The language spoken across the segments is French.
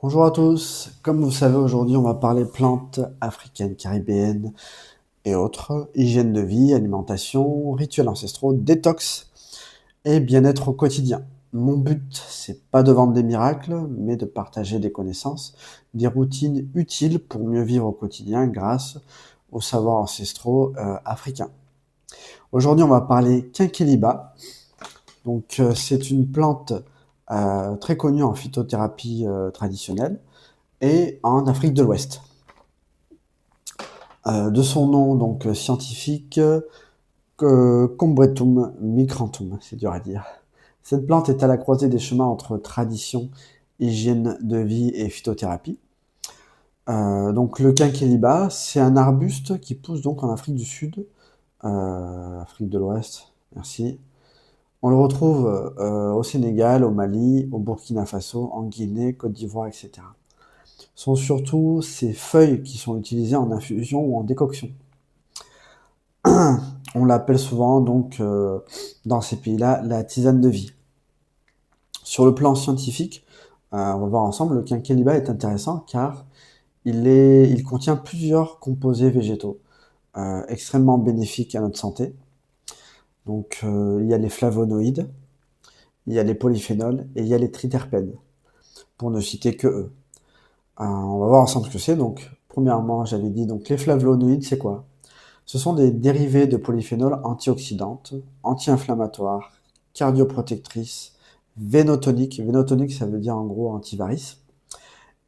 Bonjour à tous, comme vous le savez aujourd'hui on va parler plantes africaines, caribéennes et autres, hygiène de vie, alimentation, rituels ancestraux, détox et bien-être au quotidien. Mon but c'est pas de vendre des miracles mais de partager des connaissances, des routines utiles pour mieux vivre au quotidien grâce aux savoirs ancestraux africains. Aujourd'hui on va parler quinquiliba, donc c'est une plante très connue en phytothérapie traditionnelle et en Afrique de l'Ouest. De son nom donc scientifique, Combretum micranthum, c'est dur à dire. Cette plante est à la croisée des chemins entre tradition, hygiène de vie et phytothérapie. Donc le quinquiliba, c'est un arbuste qui pousse donc en Afrique du Sud, Afrique de l'Ouest, merci. On le retrouve au Sénégal, au Mali, au Burkina Faso, en Guinée, Côte d'Ivoire, etc. Sont surtout ces feuilles qui sont utilisées en infusion ou en décoction. On l'appelle souvent donc dans ces pays-là la tisane de vie. Sur le plan scientifique, on va voir ensemble, le quinquiliba est intéressant car il contient plusieurs composés végétaux extrêmement bénéfiques à notre santé. Donc il y a les flavonoïdes, il y a les polyphénols et il y a les triterpènes, pour ne citer que eux. On va voir ensemble ce que c'est. Donc premièrement, j'avais dit donc les flavonoïdes, c'est quoi? Ce sont des dérivés de polyphénols antioxydantes, anti-inflammatoires, cardioprotectrices, vénotoniques. Vénotonique, ça veut dire en gros antivarice.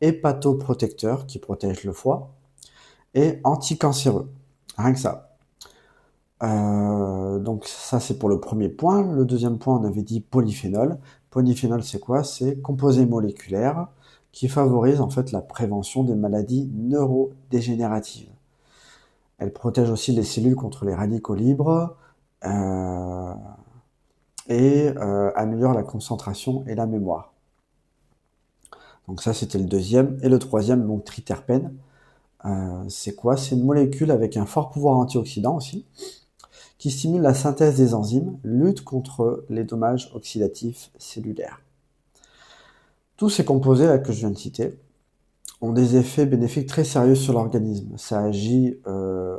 Hépatoprotecteurs, qui protègent le foie. Et anticancéreux. Rien que ça. Donc ça, c'est pour le premier point. Le deuxième point, on avait dit polyphénol. Polyphénol, c'est quoi? C'est composé moléculaire qui favorise en fait la prévention des maladies neurodégénératives. Elle protège aussi les cellules contre les radicaux libres euh, et améliore la concentration et la mémoire. Donc ça, c'était le deuxième. Et le troisième, donc triterpène, c'est quoi? C'est une molécule avec un fort pouvoir antioxydant aussi, qui stimule la synthèse des enzymes, lutte contre les dommages oxydatifs cellulaires. Tous ces composés là que je viens de citer ont des effets bénéfiques très sérieux sur l'organisme. Ça agit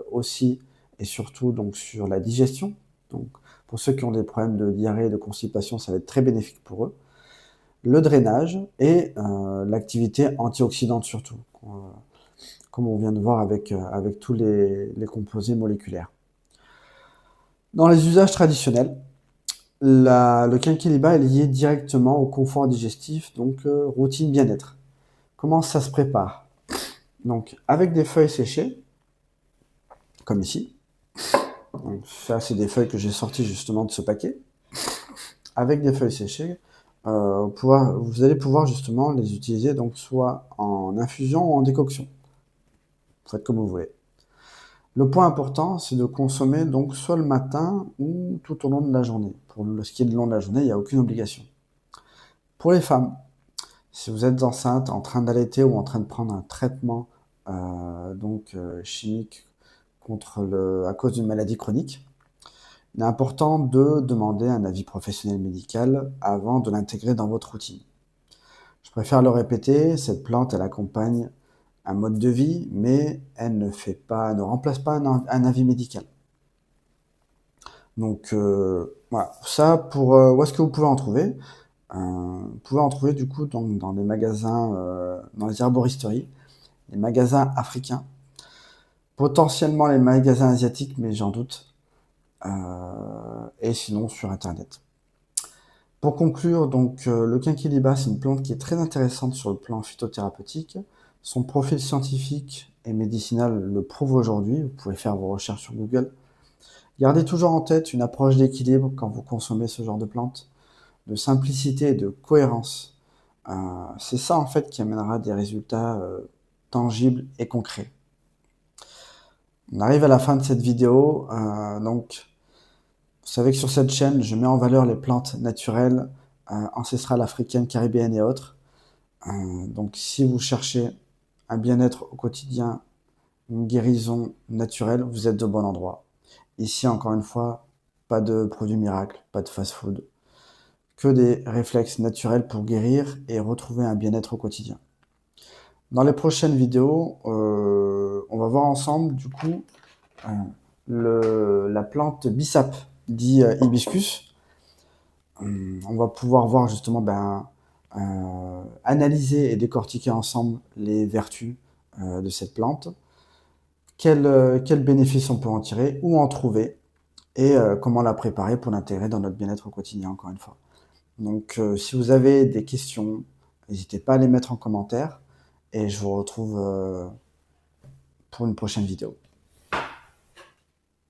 aussi et surtout donc sur la digestion. Donc pour ceux qui ont des problèmes de diarrhée et de constipation, ça va être très bénéfique pour eux. Le drainage et l'activité antioxydante surtout, comme on vient de voir avec tous les composés moléculaires. Dans les usages traditionnels, le quinquiliba est lié directement au confort digestif, donc routine bien-être. Comment ça se prépare? Donc avec des feuilles séchées, comme ici. Donc, ça, c'est des feuilles que j'ai sorties justement de ce paquet. Avec des feuilles séchées, vous allez pouvoir justement les utiliser donc soit en infusion ou en décoction. Vous faites comme vous voulez. Le point important, c'est de consommer donc soit le matin ou tout au long de la journée. Pour ce qui est de long de la journée, il n'y a aucune obligation. Pour les femmes, si vous êtes enceinte, en train d'allaiter ou en train de prendre un traitement chimique à cause d'une maladie chronique, il est important de demander un avis professionnel médical avant de l'intégrer dans votre routine. Je préfère le répéter, cette plante, elle accompagne un mode de vie, mais elle ne remplace pas un avis médical. Donc voilà, ça où est-ce que vous pouvez en trouver? Vous pouvez en trouver du coup dans les magasins, dans les herboristeries, les magasins africains, potentiellement les magasins asiatiques, mais j'en doute, et sinon sur internet. Pour conclure, donc le quinquiliba, c'est une plante qui est très intéressante sur le plan phytothérapeutique. Son profil scientifique et médicinal le prouve aujourd'hui. Vous pouvez faire vos recherches sur Google. Gardez toujours en tête une approche d'équilibre quand vous consommez ce genre de plante, de simplicité et de cohérence. C'est ça en fait qui amènera des résultats tangibles et concrets. On arrive à la fin de cette vidéo, donc vous savez que sur cette chaîne, je mets en valeur les plantes naturelles, ancestrales africaines, caribéennes et autres. Donc si vous cherchez un bien-être au quotidien, une guérison naturelle, vous êtes au bon endroit. Ici, encore une fois, pas de produits miracles, pas de fast-food, que des réflexes naturels pour guérir et retrouver un bien-être au quotidien. Dans les prochaines vidéos, on va voir ensemble, du coup, la plante bissap, dit hibiscus. On va pouvoir voir justement, analyser et décortiquer ensemble les vertus de cette plante, quels bénéfices on peut en tirer, où en trouver, et comment la préparer pour l'intégrer dans notre bien-être au quotidien, encore une fois. Donc, si vous avez des questions, n'hésitez pas à les mettre en commentaire, et je vous retrouve pour une prochaine vidéo.